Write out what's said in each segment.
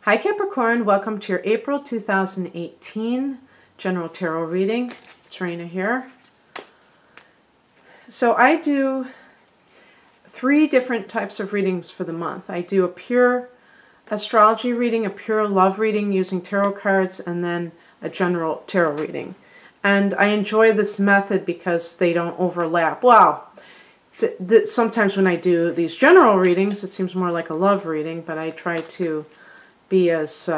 Hi Capricorn, welcome to your April 2018 General Tarot reading. It's Raina here. So I do 3 different types of readings for the month. I do a pure astrology reading, a pure love reading using tarot cards, and then a general tarot reading. And I enjoy this method because they don't overlap. Well, sometimes when I do these general readings, it seems more like a love reading, but I try to be as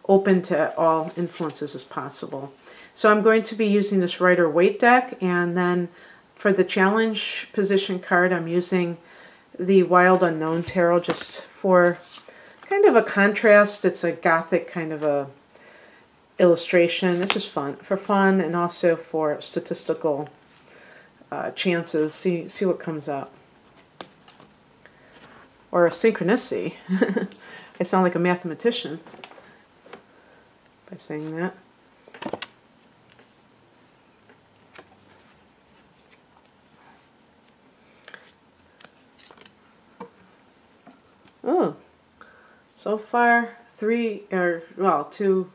open to all influences as possible. So I'm going to be using this Rider-Waite deck, and then for the challenge position card, I'm using the Wild Unknown Tarot just for kind of a contrast. It's a gothic kind of a illustration. It's just fun, for fun, and also for statistical chances. See what comes up. Or a synchronicity. I sound like a mathematician by saying that. Oh, so far 2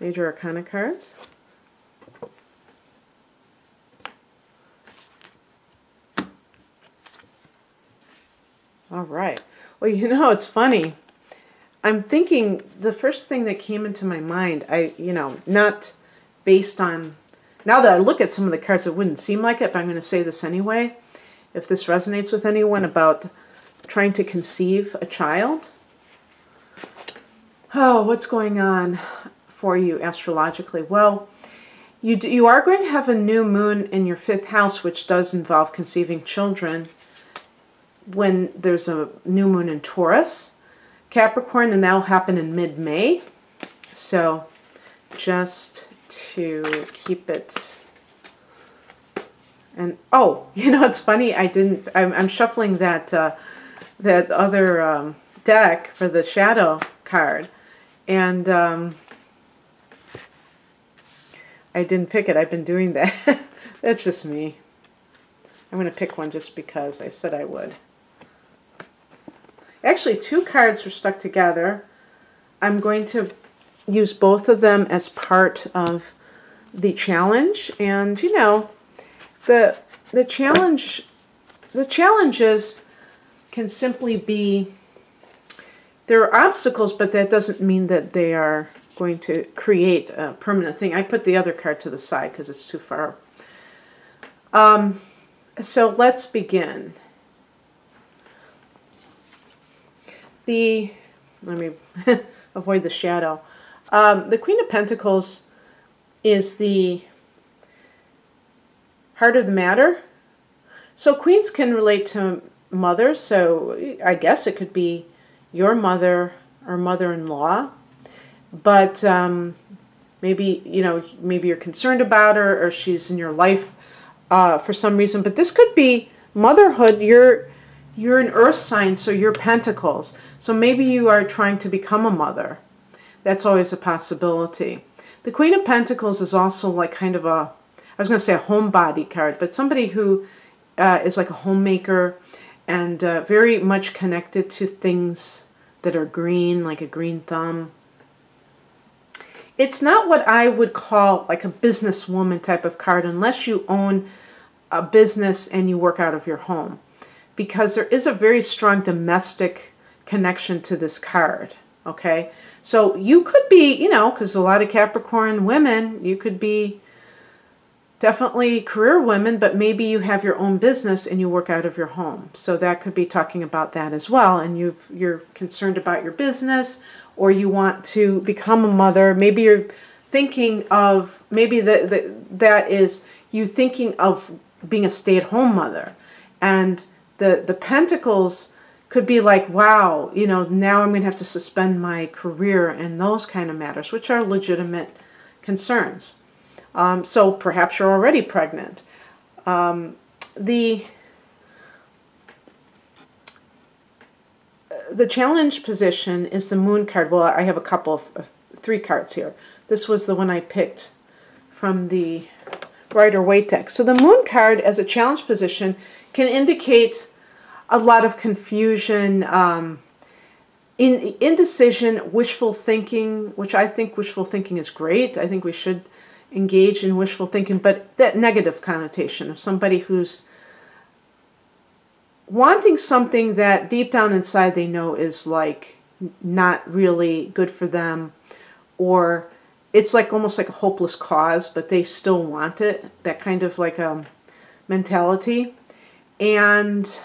major arcana cards. All right. Well, you know, it's funny. I'm thinking the first thing that came into my mind, not based on, now that I look at some of the cards, it wouldn't seem like it, but I'm going to say this anyway. If this resonates with anyone about trying to conceive a child. Oh, what's going on for you astrologically? Well, you are going to have a new moon in your 5th house, which does involve conceiving children when there's a new moon in Taurus, Capricorn, and that'll happen in mid-May. So just to keep it. And oh, you know, it's funny. I'm shuffling that that other deck for the shadow card, and I didn't pick it. I've been doing that. That's just me. I'm going to pick one just because I said I would. Actually, 2 cards were stuck together. I'm going to use both of them as part of the challenge. And, you know, the challenges can simply be, there are obstacles, but that doesn't mean that they are going to create a permanent thing. I put the other card to the side because it's too far. So let's begin. Let me avoid the shadow. The Queen of Pentacles is the heart of the matter. So queens can relate to mothers. So I guess it could be your mother or mother-in-law. But maybe you're concerned about her, or she's in your life for some reason. But this could be motherhood. You're an earth sign, so you're Pentacles. So maybe you are trying to become a mother. That's always a possibility. The Queen of Pentacles is also like kind of I was going to say a homebody card, but somebody who is like a homemaker and very much connected to things that are green, like a green thumb. It's not what I would call like a businesswoman type of card unless you own a business and you work out of your home, because there is a very strong domestic connection to this card, okay? So you could be, because a lot of Capricorn women, you could be definitely career women, but maybe you have your own business and you work out of your home. So that could be talking about that as well. And you're concerned about your business, or you want to become a mother. Maybe you're thinking of, maybe that is you thinking of being a stay-at-home mother. And the Pentacles could be like, wow, now I'm going to have to suspend my career and those kind of matters, which are legitimate concerns. So perhaps you're already pregnant. The challenge position is the Moon card. Well, I have a couple of 3 cards here. This was the one I picked from the Rider-Waite deck. So the Moon card as a challenge position can indicate a lot of confusion, indecision, wishful thinking, which I think wishful thinking is great. I think we should engage in wishful thinking, but that negative connotation of somebody who's wanting something that deep down inside they know is like not really good for them, or it's like almost like a hopeless cause, but they still want it. That kind of like a mentality. And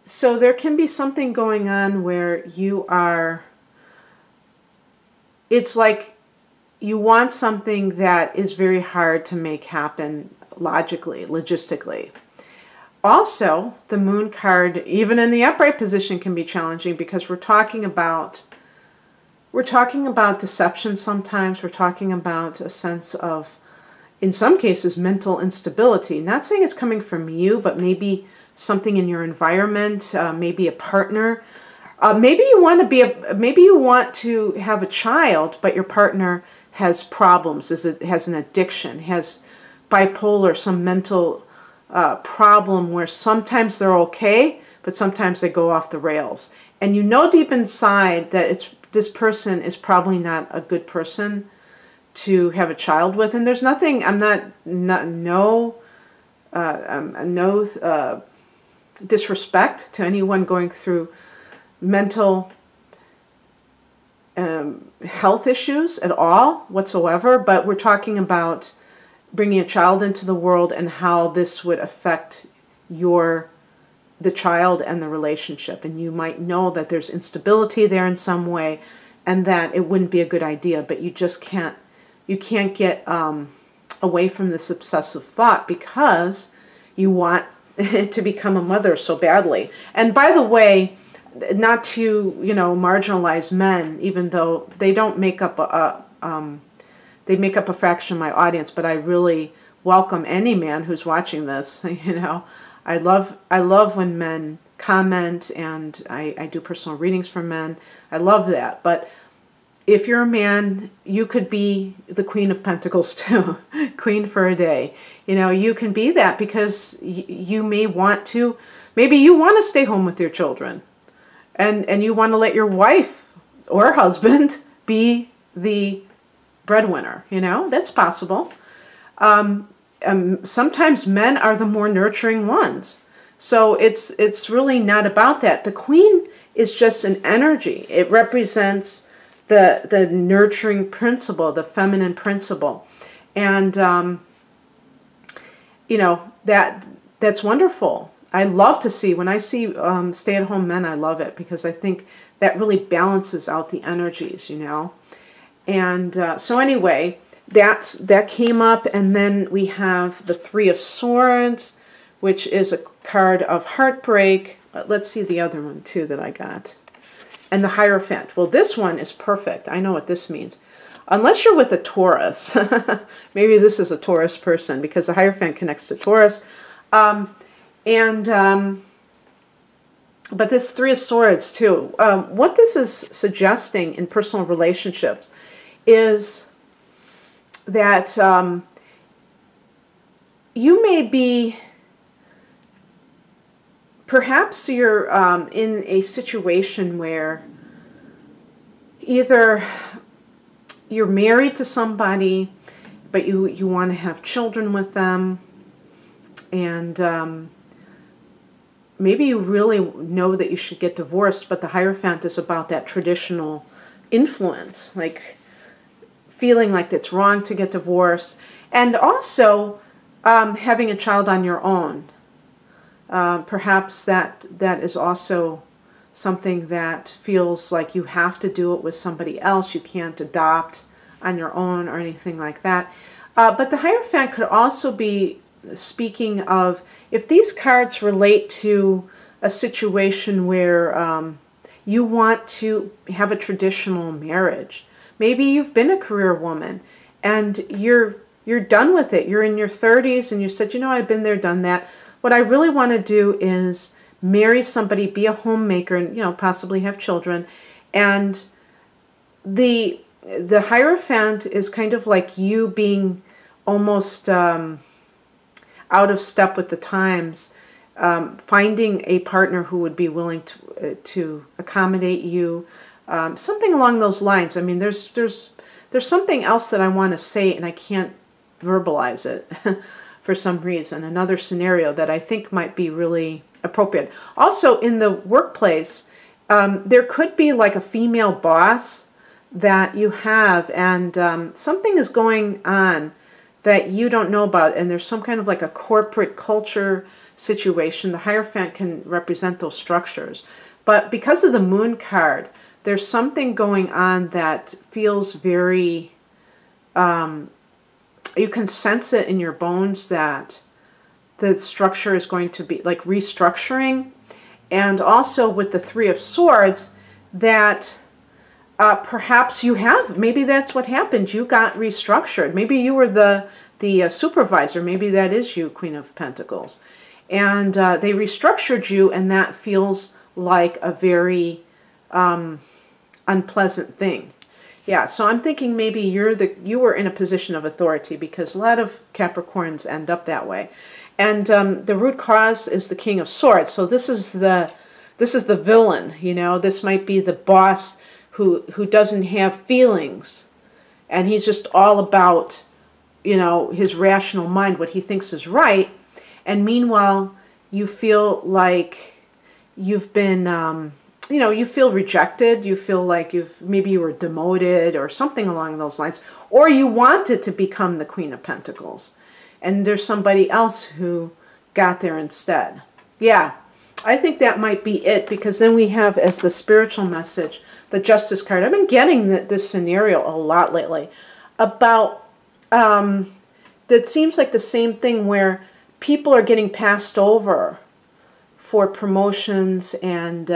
so there can be something going on where you are, it's like you want something that is very hard to make happen logically, logistically. Also, the Moon card, even in the upright position, can be challenging because we're talking about deception sometimes. We're talking about a sense of, in some cases, mental instability. Not saying it's coming from you, but maybe something in your environment, maybe a partner. Maybe you want to have a child, but your partner has problems, has an addiction, has bipolar, some mental problem where sometimes they're okay, but sometimes they go off the rails. And you know deep inside that this person is probably not a good person to have a child with. And there's nothing, no disrespect to anyone going through mental health issues at all whatsoever, but we're talking about bringing a child into the world and how this would affect the child and the relationship. And you might know that there's instability there in some way and that it wouldn't be a good idea, but you can't get away from this obsessive thought because you want to become a mother so badly. And by the way, not to, marginalize men, even though they don't make up they make up a fraction of my audience, but I really welcome any man who's watching this. I love when men comment, and I do personal readings for men. I love that. But if you're a man, you could be the Queen of Pentacles too, Queen for a day. You can be that because you may want to, maybe you want to stay home with your children, and you want to let your wife or husband be the breadwinner. That's possible. Sometimes men are the more nurturing ones. So it's really not about that. The Queen is just an energy. It represents the nurturing principle, the feminine principle. And, that's wonderful. I love to see, when I see stay-at-home men, I love it because I think that really balances out the energies, And so anyway, that came up, and then we have the Three of Swords, which is a card of heartbreak. Let's see the other one too that I got. And the Hierophant. Well, this one is perfect. I know what this means. Unless you're with a Taurus. Maybe this is a Taurus person because the Hierophant connects to Taurus. But this Three of Swords too. What this is suggesting in personal relationships is that you may be, perhaps you're in a situation where either you're married to somebody, but you want to have children with them, and maybe you really know that you should get divorced, but the Hierophant is about that traditional influence, like feeling like it's wrong to get divorced, and also having a child on your own. Perhaps that is also something that feels like you have to do it with somebody else. You can't adopt on your own or anything like that. But the Hierophant could also be speaking of, if these cards relate to a situation where you want to have a traditional marriage. Maybe you've been a career woman and you're done with it. You're in your 30s and you said, I've been there, done that. What I really want to do is marry somebody, be a homemaker, and possibly have children. And the Hierophant is kind of like you being almost out of step with the times, finding a partner who would be willing to accommodate you, something along those lines. I mean, there's something else that I want to say and I can't verbalize it for some reason. Another scenario that I think might be really appropriate. Also, in the workplace, there could be like a female boss that you have, and something is going on that you don't know about, and there's some kind of like a corporate culture situation. The Hierophant can represent those structures. But because of the Moon card, there's something going on that feels very, you can sense it in your bones that the structure is going to be like restructuring. And also with the Three of Swords, that perhaps you have, maybe that's what happened. You got restructured. Maybe you were the supervisor. Maybe that is you, Queen of Pentacles. And they restructured you, and that feels like a very unpleasant thing. Yeah, so I'm thinking maybe you were in a position of authority, because a lot of Capricorns end up that way. And the root cause is the King of Swords. So this is the villain, you know. This might be the boss who doesn't have feelings, and he's just all about, you know, his rational mind, what he thinks is right. And meanwhile, you feel like you've been, you know, you feel rejected. You feel like maybe you were demoted or something along those lines, or you wanted to become the Queen of Pentacles, and there's somebody else who got there instead. Yeah, I think that might be it, because then we have as the spiritual message the Justice card. I've been getting this scenario a lot lately about, that seems like the same thing where people are getting passed over for promotions, and,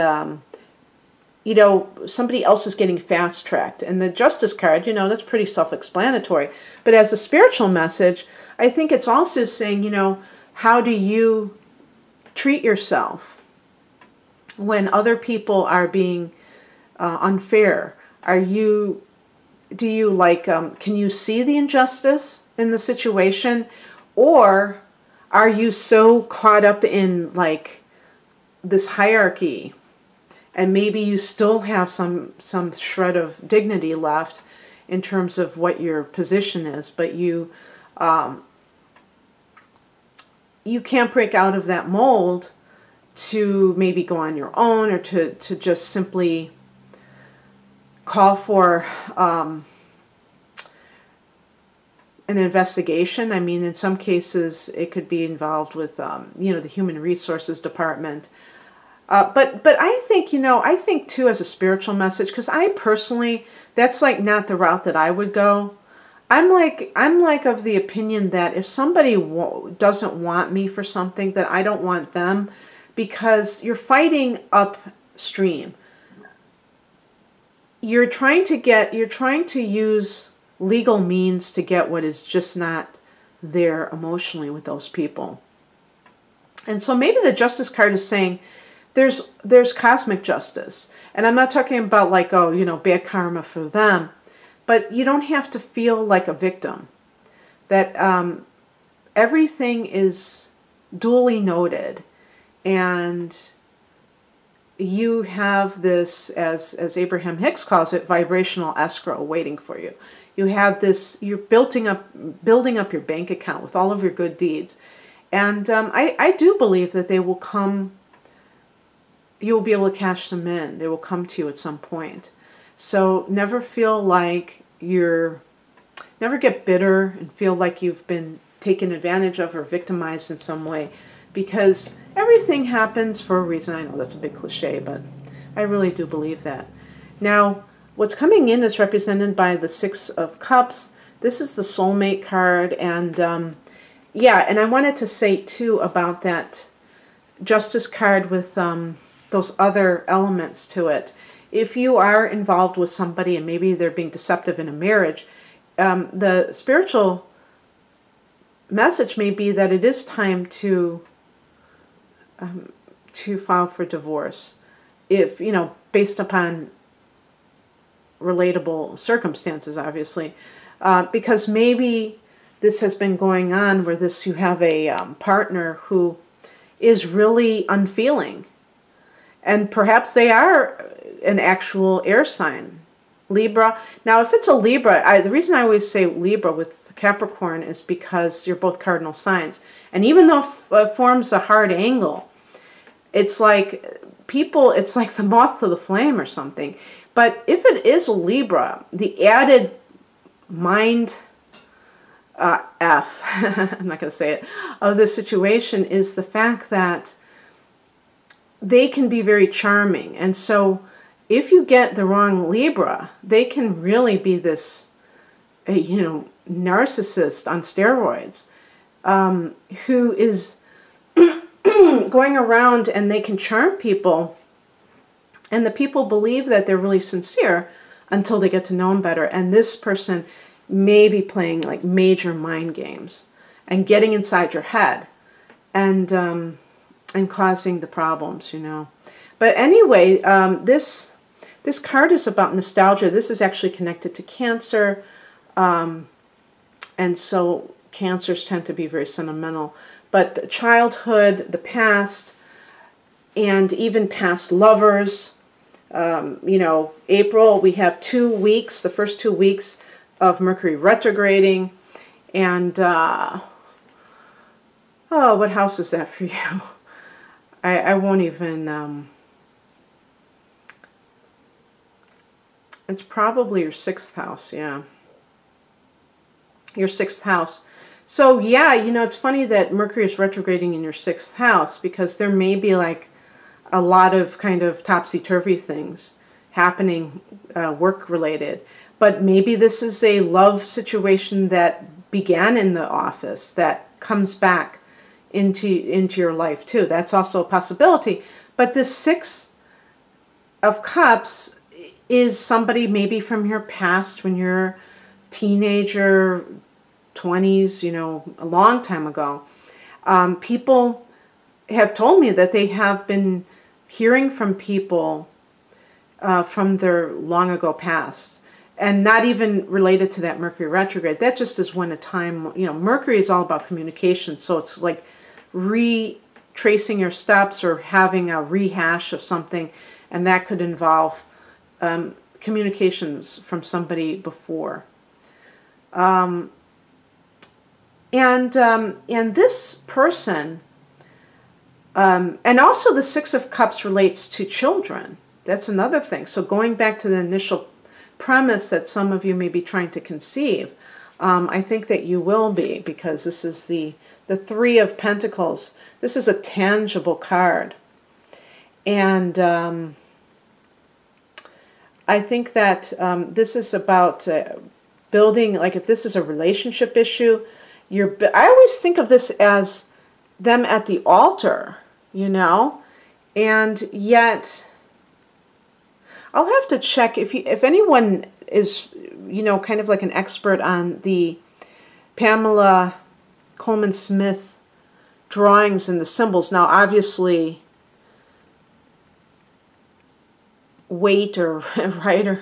you know, somebody else is getting fast-tracked. And the Justice card, you know, that's pretty self-explanatory. But as a spiritual message, I think it's also saying, you know, how do you treat yourself when other people are being unfair? Do you like, can you see the injustice in the situation? Or are you so caught up in like this hierarchy, and maybe you still have some shred of dignity left in terms of what your position is, but you can't break out of that mold to maybe go on your own, or to just simply call for an investigation. I mean, in some cases, it could be involved with, you know, the Human Resources Department. But I think, you know, I think too, as a spiritual message, because I personally, that's like not the route that I would go. I'm like of the opinion that if somebody doesn't want me for something, that I don't want them, because you're fighting upstream. You're trying to use legal means to get what is just not there emotionally with those people. And so maybe the Justice card is saying there's cosmic justice. And I'm not talking about like, oh, you know, bad karma for them, but you don't have to feel like a victim. That everything is duly noted, and you have this, as Abraham Hicks calls it, vibrational escrow waiting for you. You have this, you're building up your bank account with all of your good deeds. And I do believe that they will come, you'll be able to cash them in. They will come to you at some point. So never feel like never get bitter and feel like you've been taken advantage of or victimized in some way, because everything happens for a reason. I know that's a big cliche, but I really do believe that. Now, what's coming in is represented by the Six of Cups. This is the soulmate card, and yeah, and I wanted to say too about that Justice card with those other elements to it. If you are involved with somebody and maybe they're being deceptive in a marriage, the spiritual message may be that it is time to file for divorce, if, you know, based upon relatable circumstances, obviously, because maybe this has been going on where you have a partner who is really unfeeling. And perhaps they are an actual air sign. Libra. Now, if it's a Libra, the reason I always say Libra with Capricorn is because you're both cardinal signs. And even though it forms a hard angle, it's like it's like the moth to the flame or something. But if it is a Libra, the added mind I'm not going to say it, of this situation is the fact that they can be very charming. And so if you get the wrong Libra, they can really be this, narcissist on steroids, who is going around, and they can charm people, and the people believe that they're really sincere until they get to know them better. And this person may be playing like major mind games and getting inside your head and causing the problems, But anyway, this card is about nostalgia. This is actually connected to Cancer, and so Cancers tend to be very sentimental. But the childhood, the past, and even past lovers. April, we have 2 weeks, the first 2 weeks of Mercury retrograding. And, what house is that for you? I won't even, it's probably your 6th house, yeah. Your 6th house. So, yeah, it's funny that Mercury is retrograding in your 6th house, because there may be like a lot of kind of topsy-turvy things happening, work-related. But maybe this is a love situation that began in the office that comes back into your life too. That's also a possibility. But this 6 of Cups is somebody maybe from your past when you're a teenager, 20s, a long time ago. People have told me that they have been hearing from people from their long ago past, and not even related to that Mercury retrograde. That just is when a time, Mercury is all about communication, so it's like retracing your steps or having a rehash of something, and that could involve communications from somebody before. And this person, and also the 6 of Cups relates to children. That's another thing. So going back to the initial premise that some of you may be trying to conceive, I think that you will be, because this is the 3 of Pentacles. This is a tangible card. And I think that this is about building, like if this is a relationship issue, I always think of this as them at the altar, and yet I'll have to check if anyone is, kind of like an expert on the Pamela Coleman Smith drawings and the symbols. Now, obviously, Waite or writer,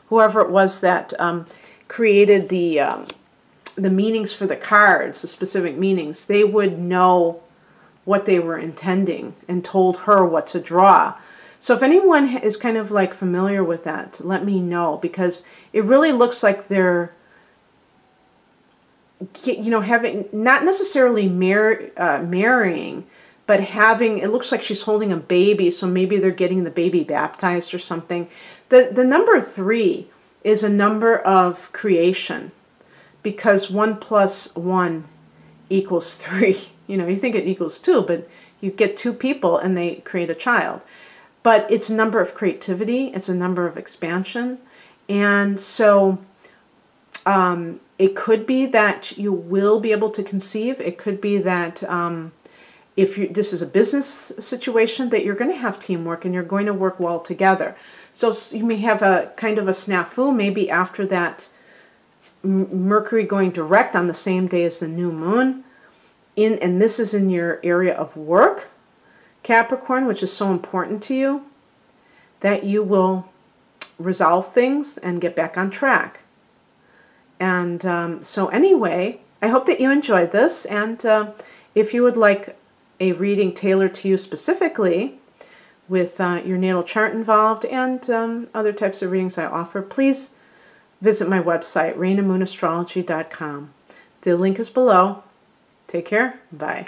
whoever it was that created the meanings for the cards, the specific meanings, they would know what they were intending and told her what to draw. So if anyone is kind of like familiar with that, let me know, because it really looks like they're, having, not necessarily marrying, but having, it looks like she's holding a baby, so maybe they're getting the baby baptized or something. The number 3 is a number of creation, because 1 + 1 = 3. You think it equals 2, but you get 2 people and they create a child. But it's a number of creativity, it's a number of expansion. And so it could be that you will be able to conceive. It could be that if this is a business situation, that you're going to have teamwork and you're going to work well together. So you may have a kind of a snafu, maybe after that Mercury going direct on the same day as the new moon. And this is in your area of work, Capricorn, which is so important to you, that you will resolve things and get back on track. And so anyway, I hope that you enjoyed this. And if you would like a reading tailored to you specifically with your natal chart involved and other types of readings I offer, please visit my website, rainandmoonastrology.com. The link is below. Take care. Bye.